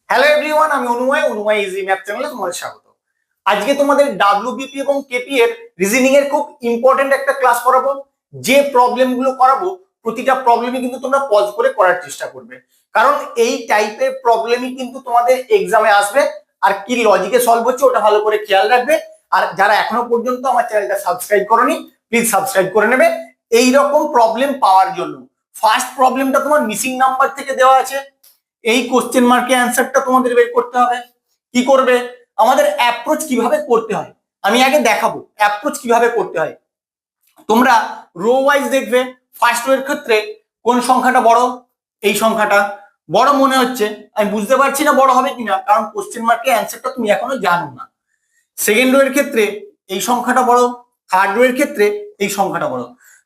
Hello everyone, আমি অনুময় easy math চ্যানেলে তোমাদের স্বাগত। আজকে তোমাদের ডাব্লিউবিপি এবং কেপি এর রিজনিং এর খুব ইম্পর্টেন্ট একটা ক্লাস করাবো। যে প্রবলেম গুলো করাবো প্রতিটা প্রবলেমই কিন্তু তোমরা পজ করে করার চেষ্টা করবে, কারণ এই টাইপের প্রবলেমই কিন্তু তোমাদের এক্সামে আসবে। আর কি লজিকে সলভ হচ্ছে ওটা ভালো করে খেয়াল রাখবে। আর যারা এখনো পর্যন্ত আমার চ্যানেলটা সাবস্ক্রাইব করোনি, প্লিজ সাবস্ক্রাইব করে নেবে এই রকম প্রবলেম পাওয়ার জন্য। ফার্স্ট প্রবলেমটা তোমার মিসিং নাম্বার থেকে দেওয়া আছে। এই কোশ্চেন মার্কে অ্যান্সারটা তোমাদের বের করতে হবে। কি করবে? আমাদের অ্যাপ্রোচ কিভাবে করতে হয় আমি আগে দেখাবো। অ্যাপ্রোচ কিভাবে করতে হয় তোমরা রো ওয়াইজ দেখবে। ফার্স্ট রো এর ক্ষেত্রে কোন সংখ্যাটা বড়? এই সংখ্যাটা বড় মনে হচ্ছে, আমি বুঝতে পারছি না বড় হবে কিনা, কারণ কোশ্চেন মার্কে অ্যান্সারটা তুমি এখনো জানো না। সেকেন্ড রো এর ক্ষেত্রে এই সংখ্যাটা বড়, থার্ড রো এর ক্ষেত্রে এই সংখ্যাটা বড়।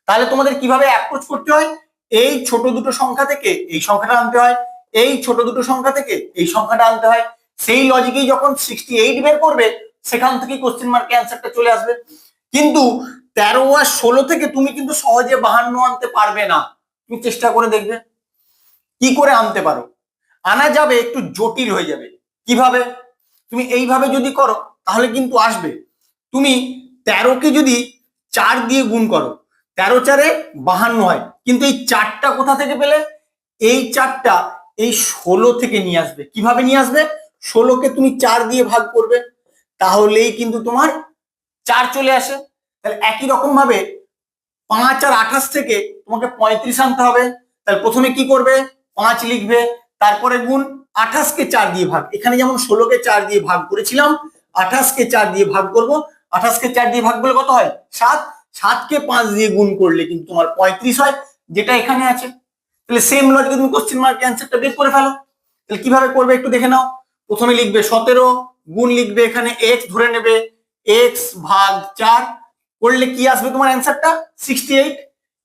তাহলে তোমাদের কিভাবে অ্যাপ্রোচ করতে হয়? এই ছোট দুটো সংখ্যা থেকে এই সংখ্যাটা আনতে হয়, এই ছোট দুটো সংখ্যা থেকে এই সংখ্যাটা আনতে হয়। সেই লজিকেই যখন 68 বের করবে সেখান থেকে কোশ্চেন মার্কে অ্যান্সারটা চলে আসবে। কিন্তু 13 আর 16 থেকে তুমি কিন্তু সহজে 52 আনতে পারবে না। তুমি চেষ্টা করে দেখবে কি করে আনতে পারো। আনা যাবে, একটু জটিল হয়ে যাবে। কিভাবে? তুমি এইভাবে যদি করো তাহলে কিন্তু আসবে। তুমি 13কে যদি 4 দিয়ে গুণ করো, 13 4 52 হয়, কিন্তু এই 4টা কোথা থেকে পেলে? এই 4টা এই 16 থেকে নিয়ে আসবে। কিভাবে নিয়ে আসবে? 16কে তুমি 4 দিয়ে ভাগ করবে, তাহলেই কিন্তু তোমার 4 চলে আসে। তাহলে একই রকম ভাবে 5 আর 28 থেকে তোমাকে 35 আনতে হবে। তাহলে প্রথমে কি করবে? 5 লিখবে, তারপরে গুণ, 28কে 4 দিয়ে ভাগ। এখানে যেমন 16কে 4 দিয়ে ভাগ করেছিলাম, 28কে 4 দিয়ে ভাগ করব। 28কে 4 দিয়ে ভাগ করলে কত হয়? 7। 7কে 5 দিয়ে গুণ করলে কিন্তু তোমার 35 হয়, যেটা এখানে আছে। তাহলে সেম লজিকে তুমি কোশ্চেন মার্ক অ্যান্সারটা বের করে ফেলো। তাহলে কিভাবে করবে একটু দেখে নাও। প্রথমে লিখবে 17 গুণ, লিখবে এখানে এক্স ধরে নেবে, এক্স ভাগ 4 করলে কি আসবে তোমার অ্যান্সারটা? 68।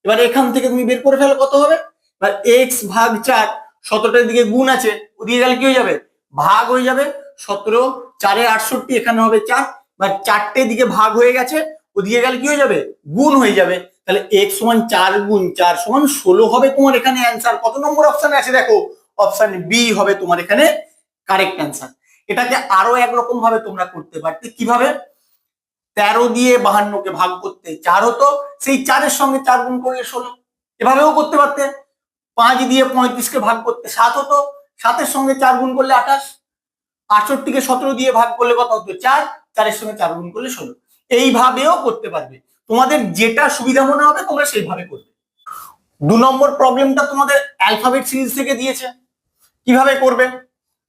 এবার এখান থেকে তুমি বের করে ফেলো কত হবে। এবার এক্স ভাগ 4, 17টার দিকে গুণ আছে, ওদিকে গেলে কি হয়ে যাবে? ভাগ হয়ে যাবে। 17 4 68, এখানে হবে 4। এবার 4টে দিকে ভাগ হয়ে গেছে, ওদিকে গেলে কি হয়ে যাবে? গুণ হয়ে যাবে। তাহলে x সমান 4 গুণ 4 সমান 16 হবে তোমার এখানে অ্যান্সার। কত নম্বর অপশনে আছে দেখো? অপশন বি হবে তোমার এখানে কারেক্ট অ্যান্সার। এটাকে আরো একরকম ভাবে তোমরা করতে পারতে। কিভাবে? 13 দিয়ে 52কে ভাগ করতে 4 হতো, সেই 4-এর সঙ্গে 4 গুণ করলে 16। এভাবেও করতে পারতে। 5 দিয়ে 35কে ভাগ করতে 7 হতো, 7-এর সঙ্গে 4 গুণ করলে 28। 68কে 17 দিয়ে ভাগ করলে কত হতো? 4, 4-এর সঙ্গে 4 গুণ করলে 16। এইভাবেও করতে পারবে, তোমাদের যেটা সুবিধা মনে হবে তোমরা সেইভাবে করবে। 2 নম্বর প্রবলেমটা তোমাদের অ্যালফাবেট সিরিজ থেকে দিয়েছে। কিভাবে করবে?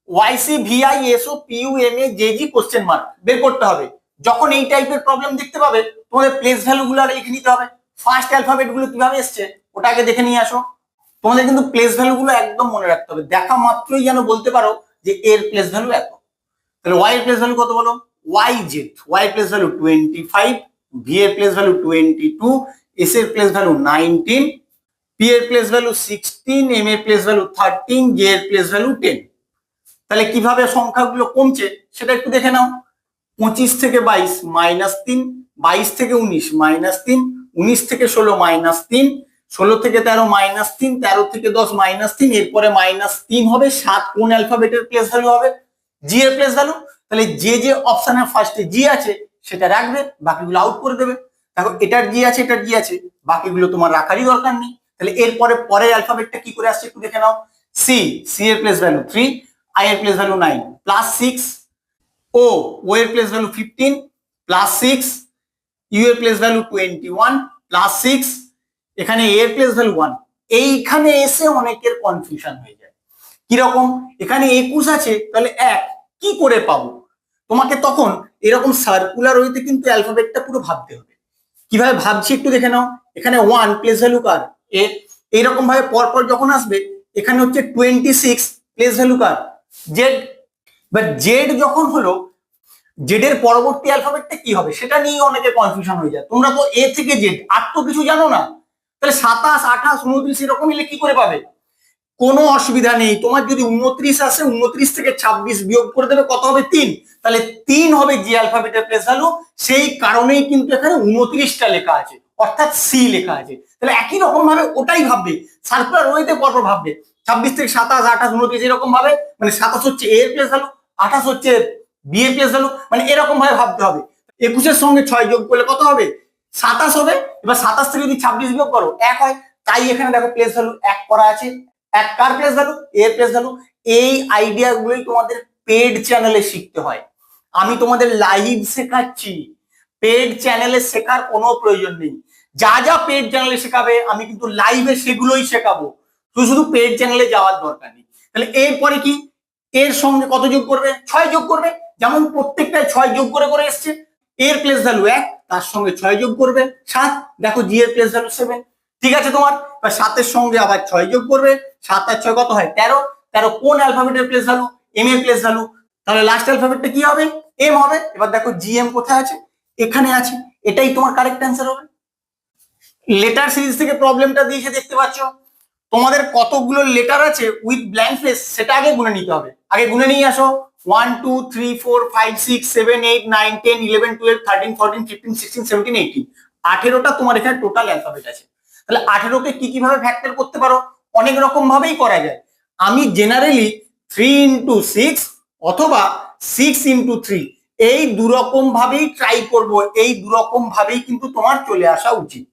Y C V I S O P U M A J G question mark বের করতে হবে। যখন এই টাইপের প্রবলেম দেখতে পাবে তোমাদের প্লেস ভ্যালু গুলো লিখে নিতে হবে। ফার্স্ট অ্যালফাবেট গুলো কিভাবে এসছে ওটা আগে দেখে নিয়ে আসো। তোমাদের কিন্তু প্লেস ভ্যালু গুলো একদম মনে রাখতে হবে, দেখা মাত্রই যেন বলতে পারো যে এর প্লেস ভ্যালু এত। তাহলে ওয়াই এর প্লেস ভ্যালু কত বলো? ওয়াই জেড, ওয়াই এর প্লেস ভ্যালু 25, ভি এর প্লেস ভ্যালু 22, এস এর প্লেস ভ্যালু 19, পি এর প্লেস ভ্যালু 16, এম এর প্লেস ভ্যালু 13, জে এর প্লেস ভ্যালু 10। তাহলে কিভাবে সংখ্যাগুলো কমছে সেটা একটু দেখে নাও। 25 থেকে 22 -3, 22 থেকে 19 -3, 19 থেকে 16 -3, 16 থেকে 13 -3, 13 থেকে 10 -3, এরপরে -3 হবে। 7 কোন অ্যালফাবেটের প্লেস ভ্যালু হবে? জি এর প্লেস ভ্যালু। তাহলে যে অপশনের ফার্স্টে জি আছে সেটা রাখবে, বাকিগুলো আউট করে দেবে। দেখো এটার জি আছে, এটার জি আছে, বাকিগুলো তোমার রাখারই দরকার নেই। তাহলে এরপরে পরের অ্যালফাবেটটা কি করে আসছে একটু দেখে নাও। সি, সি এর প্লেস ভ্যালু 3, আই এর প্লেস ভ্যালু 9 প্লাস 6, ও, ও এর প্লেস ভ্যালু 15 প্লাস 6, ইউ এর প্লেস ভ্যালু 21 প্লাস 6, এখানে এ এর প্লেস ভ্যালু 1। এইখানে এসে অনেকের কনফিউশন হয়ে যায়। কিরকম? এখানে 21 আছে, তাহলে 1 কি করে পাবো? তোমাকে তখন এরকম সার্কুলার ওয়েতে কিন্তু অ্যালফাবেটটা পুরো ভাবতে হবে। কিভাবে ভাবছি একটু দেখে নাও। এখানে 1 প্লেস ভ্যালু কার? এ। এইরকম ভাবে পরপর যখন আসবে এখানে হচ্ছে 26 place value car? Z. But Z যখন হলো, জেড এর পরবর্তী অ্যালফাবেটটা কি হবে সেটা নিয়ে অনেকে কনফিউশন হয়ে যায়। তোমরা তো এ থেকে জেড আর তো কিছু জানো না, তাহলে 27 28 29 এরকম এলে কি করে পাবে? কোনো অসুবিধা নেই, তোমার যদি 29 আসে 29 থেকে 26 বিয়োগ করে দেবে, কত হবে? 3। তাহলে 3 হবে যে অ্যালফাবেটের প্লেস ভ্যালু। সেই কারণেই কিন্তু এখানে 29টা লেখা আছে, অর্থাৎ সি লেখা আছে। তাহলে একই রকম ভাবে ওটাই ভাববে, সার্কুলার ওয়েতে পরপর ভাববে। 26 থেকে 27, 28, 29 এরকম ভাবে, মানে 27 হচ্ছে এ এর প্লেস ভ্যালু, 28 হচ্ছে বি এর প্লেস ভ্যালু, মানে এরকম ভাবে ভাবতে হবে। 21 সঙ্গে 6 যোগ করলে কত হবে? 27 হবে। এবার 27 থেকে যদি 26 বিয়োগ করো 1 হয়, তাই এখানে দেখো প্লেস ভ্যালু 1 করা আছে। 1 কার প্লেস ভ্যালু? এ এর প্লেস ভ্যালু। এই আইডিয়া গুলোই তোমাদের পেড চ্যানেলে শিখতে হয়। আমি তোমাদের লাইভ শেখাচ্ছি, পেড চ্যানেলে শেখার কোনো প্রয়োজন নেই। যা যা পেড চ্যানেলে শেখাবে আমি কিন্তু লাইভে সেগুলোই শেখাবো, তুই শুধু পেড চ্যানেলে যাওয়ার দরকার নেই। তাহলে এরপরে কি? এর সঙ্গে কত যোগ করবে? 6 যোগ করবে। যেমন প্রত্যেকটায় 6 যোগ করে করে এসছে। এর প্লেস ভ্যালু 1, তার সঙ্গে 6 যোগ করবে 7। দেখো জি এর প্লেস ভ্যালু 7। ঠিক আছে তোমার? এবার 7 এর সঙ্গে আবার 6 যোগ করবে, 7 আর 6 কত হয়? 13। 13 কোন অ্যালফাবেটের প্লেস ভ্যালু? এম এর প্লেস ভ্যালু। তাহলে লাস্ট অ্যালফাবেটটা কি হবে? এম হবে। এবার দেখো জি এম কোথায় আছে? এখানে আছে। এটাই তোমার কারেক্ট অ্যান্সার হবে। লেটার সিরিজ থেকে প্রবলেমটা দিয়েছে দেখতে পাচ্ছ। তোমাদের কতগুলো লেটার আছে উইথ ব্ল্যাঙ্ক স্পেস সেটা আগে গুনে নিতে হবে। আগে গুনে নিয়ে আসো। 1 2 3 4 5 6 7 8 9 10 11 12 13 14 15 16 17 18, 18টা তোমার এখানে টোটাল অ্যালফাবেট আছে। তাহলে 18কে কি কিভাবে ফ্যাক্টর করতে পারো? অনেক রকম ভাবেই করা যায়। আমি জেনারেলি 3 ইন্টু 6 অথবা 6 ইন্টু 3 এই দুরকম ভাবেই ট্রাই করব। এই দুরকম ভাবেই কিন্তু তোমার চলে আসা উচিত।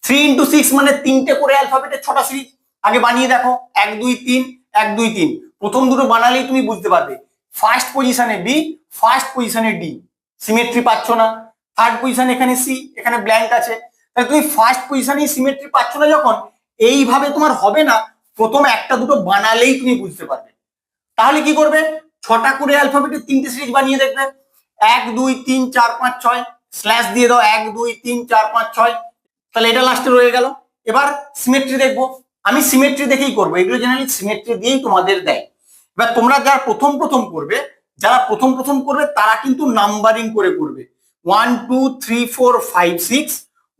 3 ইন্টু 6 মানে 3টে করে অ্যালফাবেটের 6টা সিরিজ। আগে বানিয়ে দেখো। 1 2 3 1 2 3, প্রথম দুটো বানালেই তুমি বুঝতে পারবে। ফার্স্ট পজিশনে বি, ফার্স্ট পজিশনে ডি, সিমেট্রি পাচ্ছ না। থার্ড পজিশন এখানে সি, এখানে ব্ল্যাঙ্ক আছে। তাহলে তুমি ফার্স্ট পজিশনে সিমেট্রি পাচ্ছ না যখন, এইভাবে তোমার হবে না। প্রথম একটা দুটো বানালেই তুমি বুঝতে পারবে। তাহলে কি করবে? 6টা করে অ্যালফাবেটের 3টে সিরিজ বানিয়ে দেখবে। 1 2 3 4 5 6 স্ল্যাশ দিয়ে দাও। 1 2 3 4 5 6, তাহলে এটা লাস্টে রয়ে গেল। এবার সিমেট্রি দেখবো। আমি সিমেট্রি দেখেই করবো, এগুলো জেনারেলি সিমেট্রি দিয়েই তোমাদের দেয়। এবার তোমরা যারা প্রথম প্রথম করবে, তারা কিন্তু নাম্বারিং করে করবে। 1 2 3 4 5 6,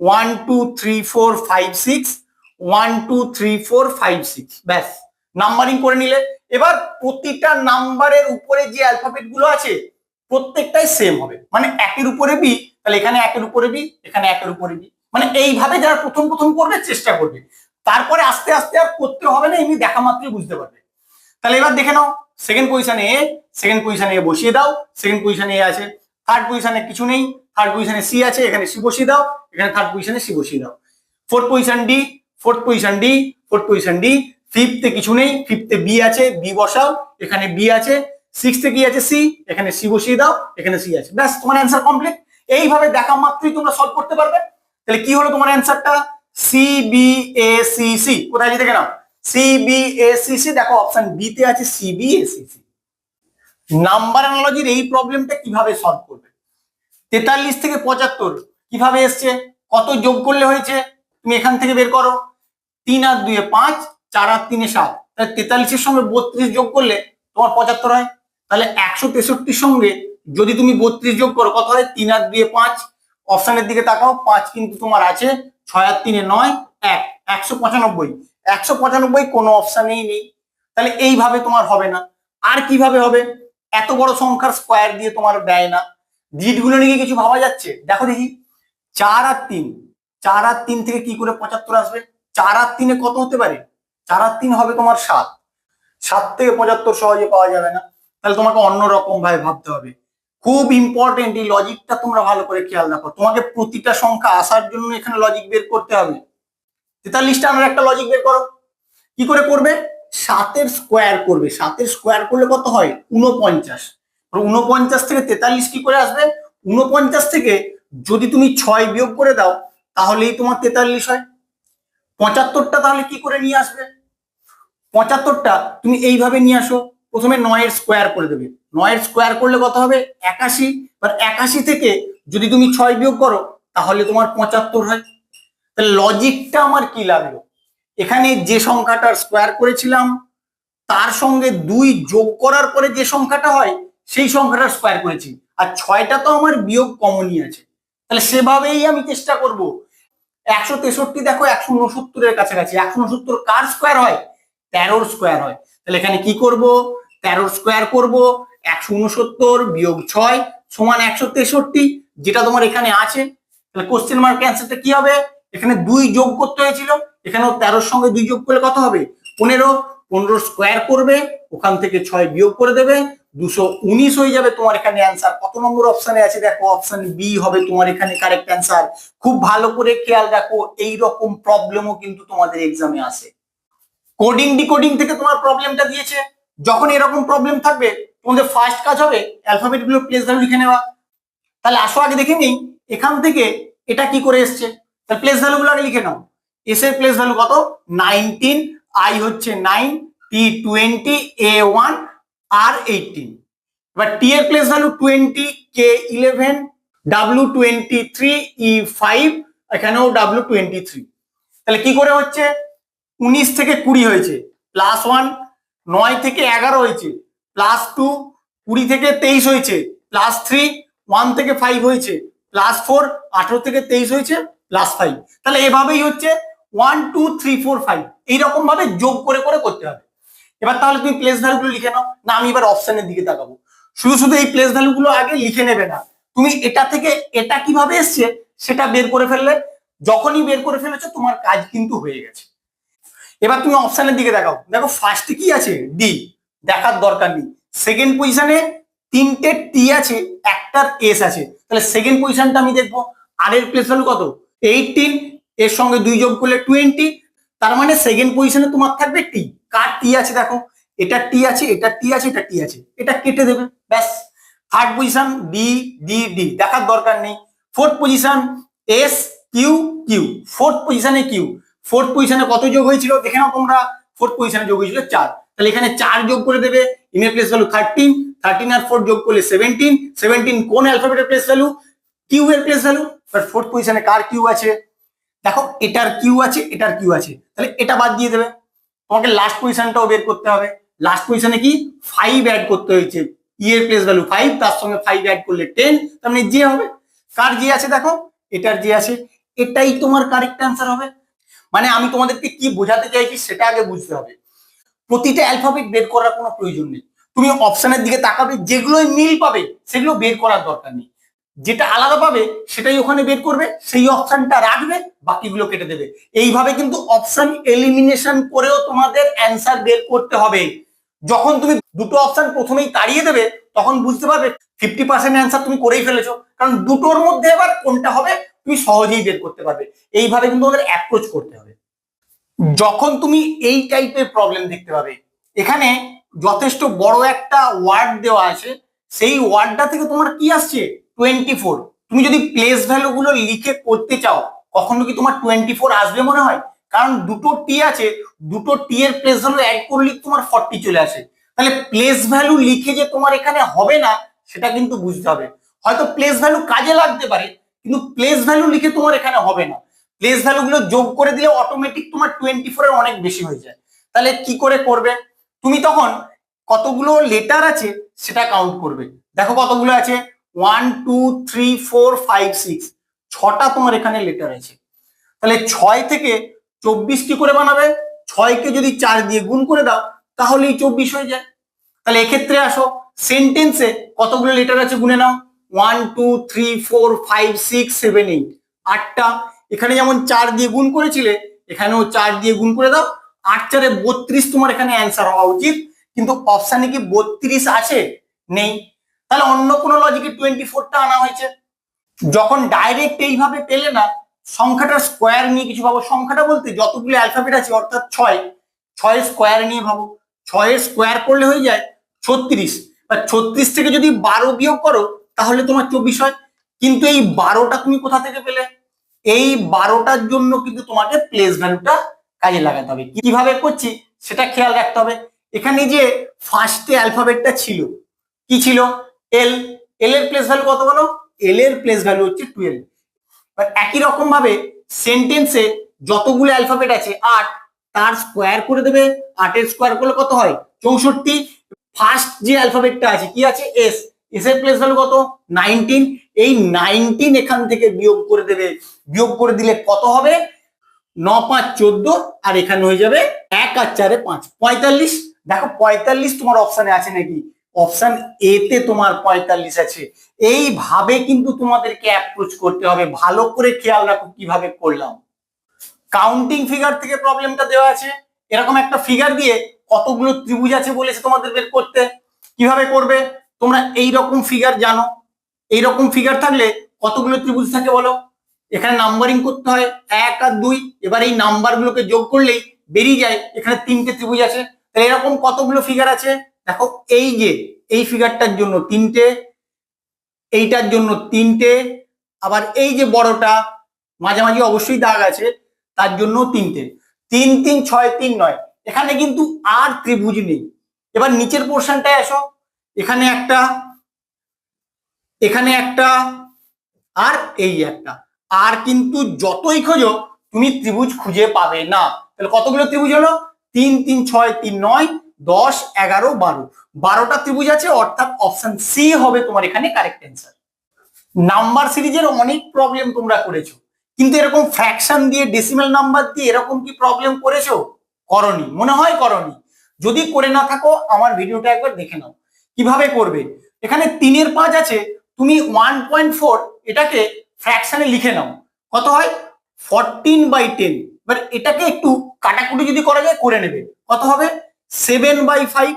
1 2 3 4 5 6, 1 2 3 4 5 6, ব্যাস নাম্বারিং করে নিলে। এবার প্রতিটা নাম্বারের উপরে যে অ্যালফাবেট গুলো আছে প্রত্যেকটাই সেম হবে, মানে 1-এর উপরে বি, তাহলে এখানে 1-এর উপরে বি, এখানে 1-এর উপরে বি, মানে এইভাবে যারা প্রথম প্রথম করবে চেষ্টা করবে। তারপরে আস্তে আস্তে আর করতে হবে না, এমনি দেখা মাত্রই বুঝতে পারবে। তাহলে এবার দেখে নাও। সেকেন্ড পজিশনে এ, সেকেন্ড পজিশনে এ বসিয়ে দাও, সেকেন্ড পজিশনে এ আছে। থার্ড পজিশনে কিছু নেই, থার্ড পজিশনে সি আছে, এখানে সি বসিয়ে দাও, এখানে থার্ড পজিশনে সি বসিয়ে দাও। Fourth position D, fourth position D, fourth position D. ফিফথে কিছু নেই, ফিফথে বি আছে, বি বসাও, এখানে বি আছে। সিক্সথে কি আছে? সি, এখানে সি বসিয়ে দাও, এখানে সি আছে। ব্যাস তোমার অ্যান্সার কমপ্লিট। এইভাবে দেখা মাত্রই তোমরা সলভ করতে পারবে। তাহলে কি হলো তোমার অ্যান্সারটা? C B A C C. কোথায় আছে দেখে নাও। C B A C C, দেখো অপশন বি তে আছে C B A C C. Number অ্যানালজির এই প্রবলেমটা কিভাবে সলভ করবে? 43 থেকে 75 কিভাবে এসছে? কত যোগ করলে হয়েছে? তুমি এখান থেকে বের করো। 3 আর 2 5, 4 আর 3 7, তাহলে 43-এর সঙ্গে 32 যোগ করলে তোমার 75 হয়। তাহলে 163-র সঙ্গে যদি তুমি 32 যোগ করো কত হয়? 3 আর 2 5, অপশনের দিকে তাকাও, 5 কিন্তু তোমার আছে, 6 আর 3 9, 1, 195। 195 কোনো অপশনেই নেই। তাহলে এইভাবে তোমার হবে না। আর কিভাবে হবে? এত বড় সংখ্যার স্কোয়ার দিয়ে তোমার দেয় না। ডিজিট গুলো নিয়ে কিছু ভাবা যাচ্ছে? দেখো দেখি। 4 আর 3, 4 আর 3 থেকে কি করে 75 আসবে? 4 আর 3-এ কত হতে পারে? 4 আর 3 হবে তোমার 7। 7 থেকে 75 সহজে পাওয়া যাবে না। তাহলে তোমাকে অন্যরকম ভাবে ভাবতে হবে। খুব ইম্পর্টেন্ট, এই লজিকটা তোমরা ভালো করে খেয়াল রাখো। তোমাকে প্রতিটা সংখ্যা আসার জন্য এখানে লজিক বের করতে হবে। 43টা আমরা একটা লজিক বের করো। কি করে করবে? 7-এর স্কোয়ার করবে। 7-এর স্কোয়ার করলে কত হয়? 49। 49 থেকে 43 কি করে আসবে? 49 থেকে যদি তুমি 6 বিয়োগ করে দাও তাহলেই তোমার 43 হয়। 75টা তাহলে কি করে নিয়ে আসবে? 75টা তুমি এইভাবে নিয়ে আসো। প্রথমে 9-এর স্কোয়ার করে দেবে। 9-এর স্কোয়ার করলে কত হবে? 81। এবার 81 থেকে যদি তুমি 6 বিয়োগ করো তাহলে তোমার 75 হয়। তাহলে লজিকটা আমার কি লাগলো? এখানে যে সংখ্যাটার স্কোয়ার করেছিলাম তার সঙ্গে 2 যোগ করার পরে যে সংখ্যাটা হয় সেই সংখ্যাটার স্কোয়ার করেছি। আর 6টা তো আমার বিয়োগ কমনই আছে, তাহলে সেভাবেই আমি চেষ্টা করব। 163 দেখো 169-এর কাছাকাছি। 169 কার স্কোয়ার হয়? 13-র স্কোয়ার হয়। তাহলে এখানে কি করব? 13-র স্কোয়ার করব। 169 বিয়োগ 6 সমান 163, যেটা তোমার এখানে আছে। তাহলে কোশ্চেন মার্ক অ্যান্সারটা কি হবে? এখানে 2 যোগ করতে হয়েছিল, এখানেও 13-র সঙ্গে 2 যোগ করলে কত হবে? 15। 15 স্কোয়ার করবে, ওখান থেকে 6 বিয়োগ করে দেবে, 219 হয়ে যাবে তোমার এখানে অ্যান্সার। কত নম্বর অপশনে আছে দেখো, অপশন বি হবে তোমার এখানে কারেক্ট অ্যান্সার। খুব ভালো করে খেয়াল রাখো, এই রকম প্রবলেমও কিন্তু তোমাদের এক্সামে আসে। কোডিং ডিকোডিং থেকে তোমার প্রবলেমটা দিয়েছে, যখন এরকম প্রবলেম থাকবে তোমাদের ফার্স্ট কাজ হবে অ্যালফাবেট গুলো প্লেস ভ্যালু লিখে নেওয়া। তাহলে আসো আগে দেখে নিই এখান থেকে এটা কি করে এসছে। তাহলে প্লেস ভ্যালু গুলো আগে লিখে নাও। এস এর প্লেস ভ্যালু কত, 19, আই হচ্ছে 9, টি 20, এ 1, আর 18। এবার টি এর প্লেস ভ্যালু 20, কে 11, ডাব্লিউ 23, ই 5, এখানেও ডাব্লিউ 23। তাহলে কি করে হচ্ছে, 19 থেকে 20 হয়েছে +1, 9 থেকে 11 হয়েছে +2, 20 থেকে 23 হয়েছে +3, 1 থেকে 5 হয়েছে +4, 18 থেকে 23 হয়েছে +5। তাহলে এভাবেই হচ্ছে 1 2 3 4 5 এইরকম ভাবে যোগ করে করে করতে হবে। এবার তাহলে তুমি প্লেস ভ্যালু গুলো লিখে নাও। না আমি এবার অপশনের দিকে তাকাবো। শুধু শুধু এই প্লেস ভ্যালু গুলো আগে লিখে নেবে না, তুমি এটা থেকে এটা কিভাবে এসছে সেটা বের করে ফেললে, যখনই বের করে ফেলেছো তোমার কাজ কিন্তু হয়ে গেছে। এবার তুমি অপশনের দিকে দেখাও, দেখো ফার্স্টে কি আছে, ডি, দেখার দরকার নেই। সেকেন্ড পজিশনে 3টে টি আছে, একটার এস আছে, তাহলে সেকেন্ড পজিশনটা আমি দেখবো। আর এর প্লেস ভ্যালু কত, 18, এর সঙ্গে 2 যোগ করলে 20, তার মানে সেকেন্ড পজিশনে তোমার থাকবে টি। কার টি আছে দেখো, এটা টি আছে, এটা টি আছে, এটা টি আছে, এটা কেটে দেবে ব্যাস। Third position D, D D দেখার দরকার নেই। Fourth position S, Q Q, fourth পজিশনে কিউ, ফোর্থ পজিশনে কত যোগ হয়েছিল দেখে নাও তোমরা, ফোর্থ পজিশনে যোগ হয়েছিল 4, তাহলে এখানে 4 যোগ করে দেবে। ইমের প্লেস ভ্যালু 13, 13 আর 4 যোগ করলে 17, 17 কোন অ্যালফাবেটের প্লেস ভ্যালু, কিউ এর প্লেস ভ্যালু। বাট ফোর্থ পজিশনে কার কিউ আছে, দেখো এটার কিউ আছে, এটার কিউ আছে, তাহলে এটা বাদ দিয়ে দেবে। তোমাকে লাস্ট পজিশনটাও বের করতে হবে। লাস্ট পজিশনে কি 5 অ্যাড করতে হয়েছে, ই এর প্লেস ভ্যালু 5, তার সঙ্গে 5 অ্যাড করলে 10, তার মানে যে হবে। কার যে আছে দেখো, এটার যে আছে, এটাই তোমার কারেক্ট অ্যান্সার হবে। মানে আমি তোমাদেরকে কি বোঝাতে চাইছি সেটা আগে বুঝতে হবে। প্রতিটা অ্যালফাবেট বের করার কোনো প্রয়োজন নেই, তুমি অপশনের দিকে তাকাবে, যেগুলোই মিল পাবে সেগুলো বের করার দরকার নেই। যেটা আলাদা পাবে সেটাই ওখানে বের করবে, সেই অপশনটা রাখবে, বাকিগুলো কেটে দেবে। এইভাবে কিন্তু অপশন এলিমিনেশন করেও তোমাদের অ্যান্সার বের করতে হবে। যখন তুমি দুটো অপশন প্রথমেই তাড়িয়ে দেবে তখন বুঝতে পারবে 50% অ্যান্সার তুমি করেই ফেলেছো, কারণ দুটোর মধ্যে এবার কোনটা হবে তুমি সহজেই বের করতে পারবে। এইভাবে কিন্তু ওদের অ্যাপ্রোচ করতে হবে। যখন তুমি এই টাইপের প্রবলেম দেখতে পাবে, এখানে যথেষ্ট বড় একটা ওয়ার্ড দেওয়া আছে, সেই ওয়ার্ডটা থেকে তোমার কি আসছে 24, তুমি যদি প্লেস ভ্যালু গুলো লিখে করতে চাও কখনো কি তোমার 24 আসবে মনে হয়? কারণ দুটো টি আছে, দুটো টি এর প্লেস ভ্যালু অ্যাড করলে তোমার 40 চলে আসে। তাহলে প্লেস ভ্যালু লিখে যে তোমার এখানে হবে না সেটা কিন্তু বুঝতে হবে। হয়তো প্লেস ভ্যালু কাজে লাগতে পারে, কিন্তু প্লেস ভ্যালু লিখে তোমার এখানে হবে না। প্লেস ভ্যালু গুলো যোগ করে দিলে অটোমেটিক তোমার 24 এর অনেক বেশি হয়ে যায়। তাহলে কি করে করবে, তুমি তখন কতগুলো লেটার আছে সেটা কাউন্ট করবে। দেখো কতগুলো আছে, 1 2 3 4 5 6, 6টা তোমার এখানে লেটার আছে। তাহলে 6 থেকে 24 কি করে বানাবে, 6 কে যদি 4 দিয়ে গুণ করে দাও তাহলেই 24 হয়ে যায়। তাহলে এক্ষেত্রে আসো সেন্টেন্সে কতগুলো লেটার আছে গুনে নাও, 1 2 3 4 5 6 7 8, 8টা। এখানে যেমন 4 দিয়ে গুণ করেছিলে এখানেও 4 দিয়ে গুণ করে দাও, 8 4 32 তোমার এখানে অ্যান্সার হওয়া উচিত। কিন্তু অপশানে কি 32 আছে, নেই। তাহলে অন্য কোনো লজিকে 24টা আনা হয়েছে। যখন ডাইরেক্ট এইভাবে পেলে না, সংখ্যাটার স্কোয়ার নিয়ে কিছু ভাবো। সংখ্যাটা বলতে যতগুলো অ্যালফাবেট আছে অর্থাৎ 6, 6 স্কোয়ার নিয়ে ভাবো। 6 স্কোয়ার করলে হয়ে যায় 36, বা 36 থেকে যদি 12 বিয়োগ করো তাহলে তোমার 24 হয়। কিন্তু এই 12টা তুমি কোথা থেকে পেলে, এই 12টার জন্য কিন্তু তোমাকে প্লেস ভ্যালুটা কাজে লাগাতে হবে। কিভাবে করছি সেটা খেয়াল রাখতে হবে। এখানে যে ফার্স্টে অ্যালফাবেটটা ছিল কি ছিল, এল, এল এর প্লেস ভ্যালু কত বলো, এল এর প্লেস ভ্যালু হচ্ছে 12। একই রকম ভাবে সেন্টেন্সে যতগুলো অ্যালফাবেট আছে 8, তার স্কোয়ার করে দেবে, 8 এর স্কোয়ার করলে কত হয় 64। ফার্স্ট যে অ্যালফাবেটটা আছে কি আছে, এস, এস এর প্লেস ভ্যালু কত 19, এই 19 এখান থেকে বিয়োগ করে দেবে। বিয়োগ করে দিলে কত হবে, 9 5 14, আর এখানে হয়ে যাবে 1 আর 4 5 45। দেখো 45 তোমার অপশনে আছে নাকি, অপশন এ তে তোমার 45 আছে। এইভাবে কিন্তু তোমাদেরকে অ্যাপ্রোচ করতে হবে। ভালো করে খেয়াল রাখো কিভাবে করলাম। কাউন্টিং ফিগার থেকে প্রবলেমটা দেওয়া আছে, এরকম একটা ফিগার দিয়ে কতগুলো ত্রিভুজ আছে বলেছে তোমাদের বের করতে। কিভাবে করবে? তোমরা এই রকম ফিগার জানো, এই রকম ফিগার থাকলে কতগুলো ত্রিভুজ থাকে বলো? এখানে নাম্বারিং করতে হয় 1 আর 2, এবার এই নাম্বারগুলোকে যোগ করলেই বেরিয়ে যায় এখানে 3টে ত্রিভুজ আছে। তাহলে এরকম কতগুলো ফিগার আছে দেখো, এই যে এই ফিগারটার জন্য 3টে, এইটার জন্য 3টে, আবার এই যে বড়টা মাঝামাঝি অবশ্যই দাগ আছে তার জন্য 3টে, 3 3 6 3 9। এখানে কিন্তু আর ত্রিভুজ নেই। এবার নিচের পোর্শনটায় আসো, এখানে একটা, এখানে একটা, আর এই একটা। আর কিন্তু যতই খোঁজো তুমি ত্রিভুজ খুঁজে পাবে না। তাহলে কতগুলো ত্রিভুজ হলো? 3 3 6 3 9 10 11 12, 12টা ত্রিভুজ আছে, অর্থাৎ অপশন সি হবে তোমার এখানে কারেক্ট অ্যান্সার। নাম্বার সিরিজের অনেক প্রবলেম তোমরা করেছো, কিন্তু এরকম ফ্র্যাকশন দিয়ে ডেসিমাল নাম্বার দিয়ে এরকম কি প্রবলেম করেছো? করনি, মনে হয় করনি। যদি করে না থাকো আমার ভিডিওটা একবার দেখে নাও কিভাবে করবে। এখানে 3 এর 5 আছে, তুমি 1.4 এটাকে ফ্র্যাকশনে লিখে নাও, কত হয়? 14/10। এবার এটাকে একটু কাটাকুটি যদি করা যায় করে নেবে, কত হবে? 7/5,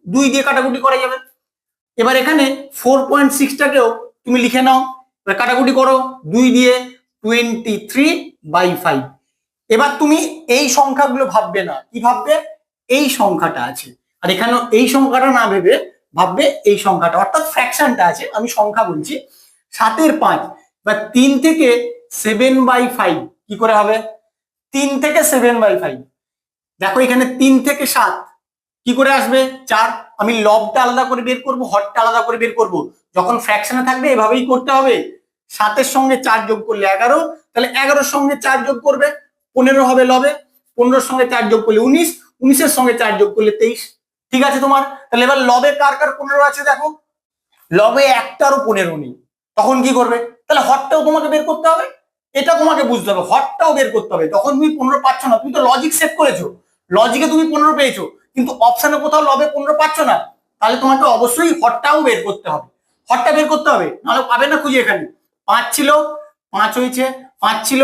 2 দিয়ে কাটাকুটি করা যাবে। এবার এখানে 4.6টাকেও তুমি লিখে নাও, এবার কাটাকুটি করো 2 দিয়ে, 23/5। এবার তুমি এই সংখ্যাগুলো ভাববে না, কি ভাববে? এই সংখ্যাটা আছে, আর এখানে এই সংখ্যাটা না ভেবে ভাববে এই সংখ্যাটা, অর্থাৎ ফ্র্যাকশনটা আছে। আমি সংখ্যা বলছি 7 এর 5 বা 3 থেকে 7/5 কি করে হবে? 3 থেকে 7/5। দেখো এখানে 3 থেকে 7 কি করে আসবে? 4। আমি লবটা আলাদা করে বের করব, হরটা আলাদা করে বের করব। যখন ফ্র্যাকশনে থাকবে এভাবেই করতে হবে। 7 এর সঙ্গে 4 যোগ করলে 11, তাহলে 11 এর সঙ্গে 4 যোগ করবে 15 হবে লবে, 15 এর সঙ্গে 4 যোগ করলে 19, 19 এর সঙ্গে 4 যোগ করলে 23। ঠিক আছে তোমার? তাহলে এবার লবে কার কার 15 আছে দেখো, লবে একটারও 15 নেই, তখন কি করবে? তাহলে হরটাও তোমাকে বের করতে হবে, এটা তোমাকে বুঝতে হবে, হরটাও বের করতে হবে। তখন তুমি 15 পাচ্ছ না, তুমি তো লজিক সেট করেছো, লজিকে তুমি 15 পেয়েছো, কিন্তু অপশনে কোথাও লবে 15 পাচ্ছ না, তাহলে তোমাকে অবশ্যই হরটাও বের করতে হবে, হরটা বের করতে হবে, নাহলে পাবে না খুঁজে। এখানে 5 ছিল, 5 হয়েছে, 5 ছিল,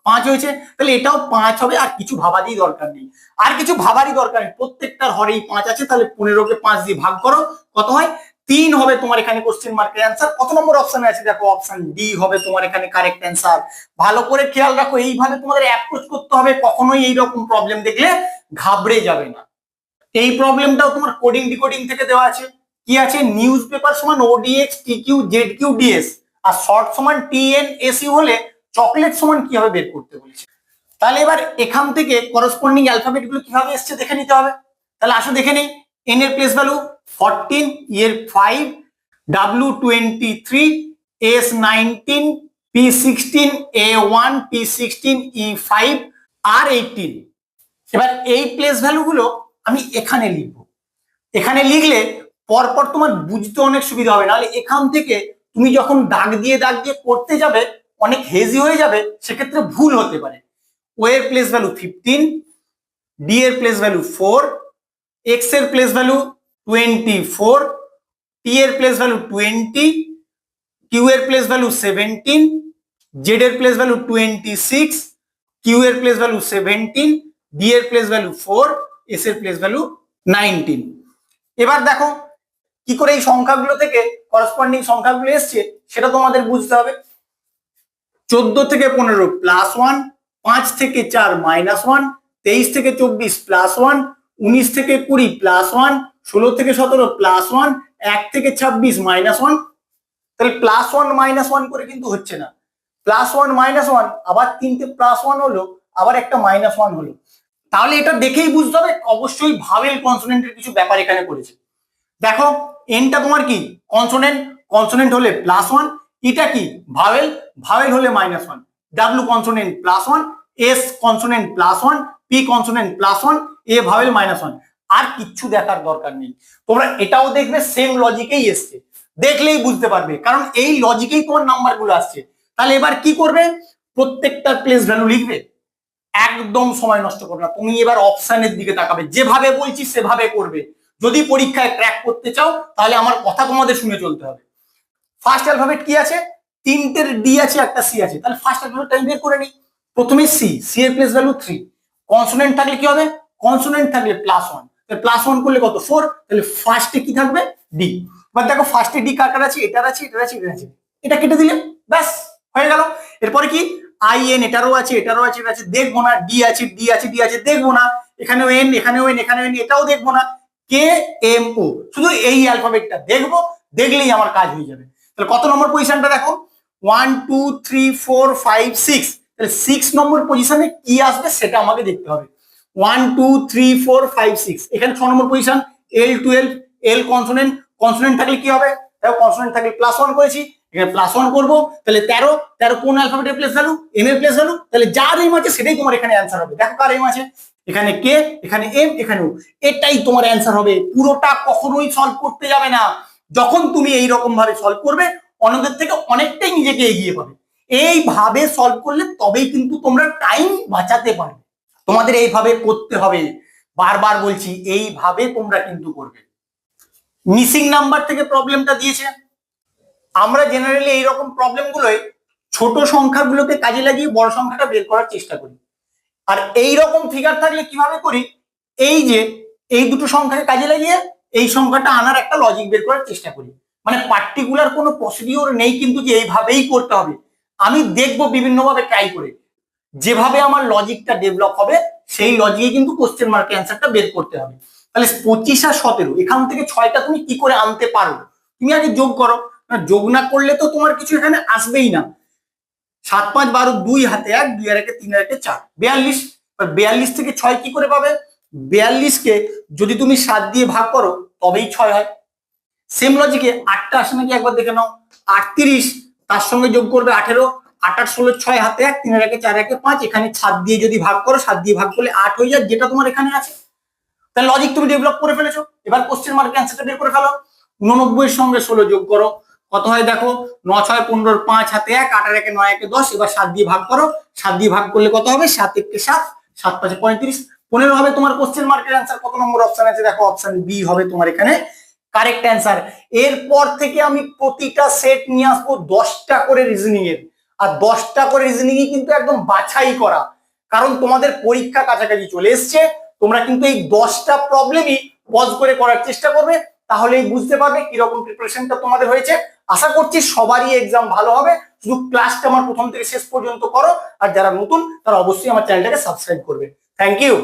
5 হয়েছে, তাহলে এটাও 5 হবে। আর কিছু ভাবারই দরকার নেই, আর কিছু ভাবারই দরকার নেই, প্রত্যেকটার হরেই 5 আছে। তাহলে 15কে 5 দিয়ে ভাগ করো, কত হয়? 3 হবে তোমার এখানে কোশ্চেন মার্কের অ্যান্সার। কত নম্বর অপশনে আছে দেখো, অপশন ডি হবে তোমার এখানে কারেক্ট অ্যান্সার। ভালো করে খেয়াল রাখো, এইভাবে তোমাদের অ্যাপ্রোচ করতে হবে, কখনোই এইরকম প্রবলেম দেখলে ঘাবড়ে যাবে না। এই প্রবলেমটাও তোমার কোডিং ডিকোডিং থেকে দেওয়া আছে। কি আছে? নিউজ পেপার সমান ওডিএক্স টিকিউ জেডকিউ ডিএস, আর শর্ট সমান টিএনএসইউ হলে চকলেট সমান কি হবে বের করতে বলেছে। তাহলে এবার এখান থেকে করসপন্ডিং অ্যালফাবেট গুলো কিভাবে এসছে দেখে নিতে হবে। তাহলে আসো দেখে নেই। এন এর প্লেস ভ্যালু 14, ই এর 5, ডাব্লিউ 23, এস 19, পি 16, এ 1, পি 16, ই 5, আর 18। এবার এই প্লেস ভ্যালু গুলো আমি এখানে লিখবো, এখানে লিখলে পরপর তোমার বুঝতে অনেক সুবিধা হবে, নাহলে এখান থেকে তুমি যখন দাগ দিয়ে করতে যাবে অনেক হেজি হয়ে যাবে, সেক্ষেত্রে ভুল হতে পারে। ও এর প্লেস ভ্যালু 15, ডি এর প্লেস ভ্যালু 4, এক্স এর প্লেস ভ্যালু 24, টি এর প্লেস ভ্যালু 20, কিউ এর প্লেস ভ্যালু 17, জেড এর প্লেস ভ্যালু 26, কিউ এর প্লেস ভ্যালু 17, ডি এর প্লেস ভ্যালু 4, এস এর প্লেস ভ্যালু 19। এবার দেখো কি করে এই সংখ্যাগুলো থেকে করসপন্ডিং সংখ্যাগুলো এসছে সেটা তোমাদের বুঝতে হবে। 14 থেকে 15 +1, 5 থেকে 4 -1, 23 থেকে 24 +1, 19 থেকে 20 +1, 16 থেকে 17 +1, 1 থেকে 26 -1। তাহলে +1 -1 করে কিন্তু হচ্ছে না, +1 -1, আবার 3টে +1 হলো, আবার একটা -1 হলো। তাহলে এটা দেখেই বুঝতে হবে অবশ্যই ভাওয়েল কনসোনেন্টের কিছু ব্যাপার এখানে করেছে। দেখো এনটা তোমার কি? কনসোনেন্ট, কনসোনেন্ট হলে +1, এটা কি? ভাওয়েল, ভাওয়েল হলে -1, W consonant +1, S consonant +1, P consonant +1, এ ভাওয়েল -1। আর কিচ্ছু দেখার দরকার নেই, তোমরা এটাও দেখবে সেম লজিকেই এসছে, দেখলেই বুঝতে পারবে, কারণ এই লজিকেই তোমার নাম্বারগুলো আসছে। তাহলে এবার কি করবে? প্রত্যেকটার প্লেস ভ্যালু লিখবে, একদম সময় নষ্ট করবে না। তুমি এবার অপশনের দিকে তাকাবে, যেভাবে বলছি সেভাবে করবে। যদি পরীক্ষায় ক্র্যাক করতে চাও তাহলে আমার কথা তোমাদের শুনে চলতে হবে। ফার্স্ট অ্যালফাবেট কি আছে? 3টের ডি আছে, একটা সি আছে, তাহলে ফার্স্ট অ্যালফাবেট আমি বের করে নিই। প্রথমে সি, সি এর প্লেস ভ্যালু 3, কনসোনেন্ট থাকলে কি হবে? কনসোনেন্ট থাকলে +1, +1 করলে কত 4, তাহলে ফার্স্টে কি থাকবে ডি। এবার দেখো ফার্স্টে ডি কার কার আছে, এটার আছে, এটার আছে, এটার আছে, এটা কেটে দিলে ব্যাস হয়ে গেল। এরপরে কি আইএন, এটারও আছে, এটারও আছে, এটা আছে, দেখবো না। ডি আছে, ডি আছে, ডি আছে, দেখবো না। এখানেও এন, এখানেও এন, এখানেও এন, এটাও দেখবো না। কে এম ও, শুধু এই অ্যালফাবেটটা দেখবো, দেখলেই আমার কাজ হয়ে যাবে। তাহলে কত নম্বর পজিশনটা দেখো, 1 2 3 4 5 6, তাহলে 6 নম্বর পজিশনে কি আসবে সেটা আমাকে দেখতে হবে। 1 2 3 4 5 6, এখানে 6 নম্বর position L12, L consonant, consonant থাকলে কি হবে, দেখো কনসোনেন্ট থাকলে +1 করেছি, এখানে +1 করবো, তাহলে 13, 13 কোন অ্যালফাবেটের প্লেস ভ্যালু, এম এর প্লেস ভ্যালু, তাহলে যার এম আছে সেটাই তোমার এখানে অ্যান্সার হবে। দেখো কার এম আছে, এখানে কে, এখানে এম, এখানেও, এটাই তোমার অ্যান্সার হবে। পুরোটা কখনোই সলভ করতে যাবে না। যখন তুমি এই রকম ভাবে সলভ করবে, অন্যদের থেকে অনেকটাই নিজেকে এগিয়ে পাবে। এইভাবে সলভ করলে তবেই কিন্তু তোমরা টাইম বাঁচাতে পারবে। তোমাদের এইভাবে করতে হবে, বারবার বলছি এইভাবে তোমরা কিন্তু করবে। মিসিং নাম্বার থেকে প্রবলেমটা দিয়েছে, আমরা জেনারেলি এইরকম প্রবলেমগুলোই ছোট সংখ্যাগুলোকে কাজে লাগিয়ে বড় সংখ্যাটা বের করার চেষ্টা করি। আর এই রকম ফিগার থাকলে কিভাবে করি, এই যে এই দুটো সংখ্যাকে কাজে লাগিয়ে এই সংখ্যাটা আনার একটা লজিক বের করার চেষ্টা করি। মানে পার্টিকুলার কোনো প্রসিডিওর নেই কিন্তু যে এইভাবেই করতে হবে। আমি দেখবো বিভিন্নভাবে ট্রাই করে, যেভাবে আমার লজিকটা ডেভেলপ হবে সেই লজিকে কিন্তু কোশ্চেন মার্কের অ্যান্সারটা বের করতে হবে। তাহলে 25 আর 17, এখান থেকে 6টা তুমি কি করে আনতে পারো, তুমি আগে যোগ করো। যোগ না করলে তো তোমার কিছু এখানে আসবেই না। 7 5 12, 2 হাতে 1, 2 আর 1 3 আর 1 4, 42। 42 থেকে 6 কি করে পাবে, 42 কে যদি তুমি 7 দিয়ে ভাগ করো তবেই 6 হয়। সেম লজিকে 8টা আসে নাকি একবার দেখে নাও, 38, তার সঙ্গে যোগ করবে 18, 8 8 16, 6 হাতে 1, 3 আর 1 4 1 5, এখানে 7 দিয়ে যদি ভাগ করো, 7 দিয়ে ভাগ করলে 8 হয়ে যায়, যেটা তোমার এখানে আছে। তাহলে লজিক তুমি ডেভেলপ করে ফেলেছো। এবার কোশ্চেন মার্কের অ্যান্সারটা বের করে ফেলো। 89 এর সঙ্গে 16 যোগ করো, কত হয় দেখো, 9 6 15, 5 হাতে 1, 8 আর 1 9 1 10, এবার 7 দিয়ে ভাগ করো, 7 দিয়ে ভাগ করলে কত হবে, 7 1 7, 7 5 35, 15 হবে তোমার কোশ্চেন মার্কের অ্যান্সার। কত নম্বর অপশন আছে দেখো, অপশন বি হবে তোমার এখানে কারেক্ট অ্যান্সার। এরপর থেকে আমি প্রতিটা সেট নিয়ে আসবো 10টা করে রিজনিং এর, আর 10টা করে রিজনিং কিন্তু একদম বাছাই করা, কারণ তোমাদের পরীক্ষা কাছাকাছি চলে এসছে। তোমরা কিন্তু এই 10টা প্রবলেমই পজ করে করার চেষ্টা করবে, তাহলেই বুঝতে পারবে কিরকম প্রিপারেশনটা তোমাদের হয়েছে। আশা করছি সবারই এক্সাম ভালো হবে। শুধু ক্লাসটা আমার প্রথম থেকে শেষ পর্যন্ত করো, আর যারা নতুন তারা অবশ্যই আমার চ্যানেলটাকে সাবস্ক্রাইব করবে। Thank you.